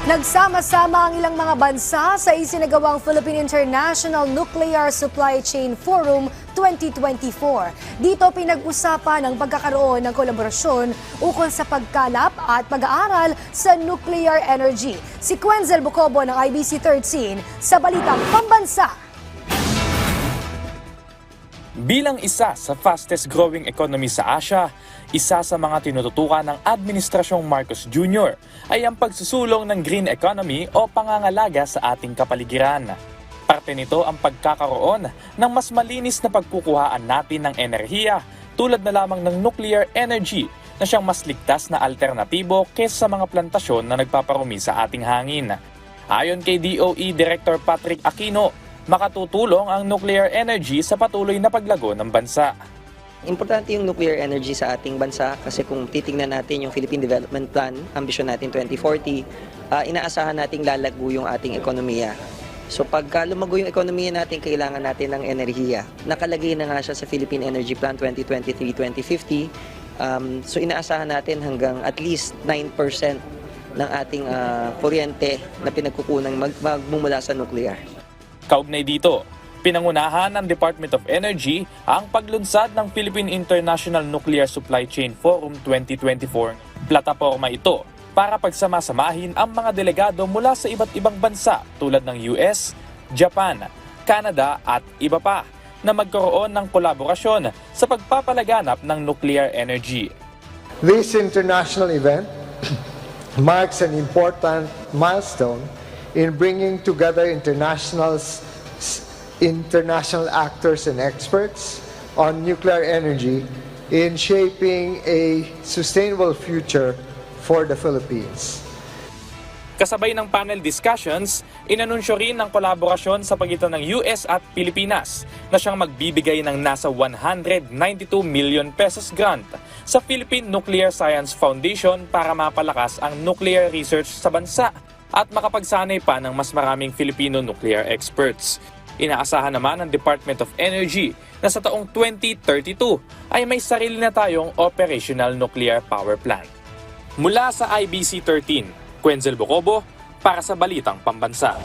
Nagsama-sama ang ilang mga bansa sa isinagawang Philippine International Nuclear Supply Chain Forum 2024. Dito pinag-usapan ang pagkakaroon ng kolaborasyon ukol sa pagkalap at pag-aaral sa nuclear energy. Si Quenzel Bucobo ng IBC 13 sa Balitang Pambansa. Bilang isa sa fastest growing economy sa Asia, isa sa mga tinututukan ng Administrasyong Marcos Jr. ay ang pagsusulong ng green economy o pangangalaga sa ating kapaligiran. Parte nito ang pagkakaroon ng mas malinis na pagkukuhaan natin ng enerhiya tulad na lamang ng nuclear energy na siyang mas ligtas na alternatibo kaysa sa mga plantasyon na nagpaparumi sa ating hangin. Ayon kay DOE Director Patrick Aquino, makatutulong ang nuclear energy sa patuloy na paglago ng bansa. Importante yung nuclear energy sa ating bansa kasi kung titingnan natin yung Philippine Development Plan, ambisyon natin 2040, inaasahan nating lalago yung ating ekonomiya. So pagka lumago yung ekonomiya natin, kailangan natin ng enerhiya. Nakalagay na nga siya sa Philippine Energy Plan 2023-2050. So inaasahan natin hanggang at least 9% ng ating kuryente na pinagkukunang magmumula sa nuclear. Kaugnay dito, pinangunahan ng Department of Energy ang paglunsad ng Philippine International Nuclear Supply Chain Forum 2024. Plataporma ito para pagsamasamahin ang mga delegado mula sa iba't ibang bansa tulad ng US, Japan, Canada at iba pa na magkaroon ng kolaborasyon sa pagpapalaganap ng nuclear energy. This international event marks an important milestone in bringing together international actors and experts on nuclear energy in shaping a sustainable future for the Philippines. Kasabay ng panel discussions, inanunsyo rin ang kolaborasyon sa pagitan ng US at Pilipinas na siyang magbibigay ng nasa 192 million pesos grant sa Philippine Nuclear Science Foundation para mapalakas ang nuclear research sa bansa at makapagsanay pa ng mas maraming Filipino nuclear experts. Inaasahan naman ng Department of Energy na sa taong 2032 ay may sarili na tayong operational nuclear power plant. Mula sa IBC 13, Quenzel Bucobo para sa Balitang Pambansa.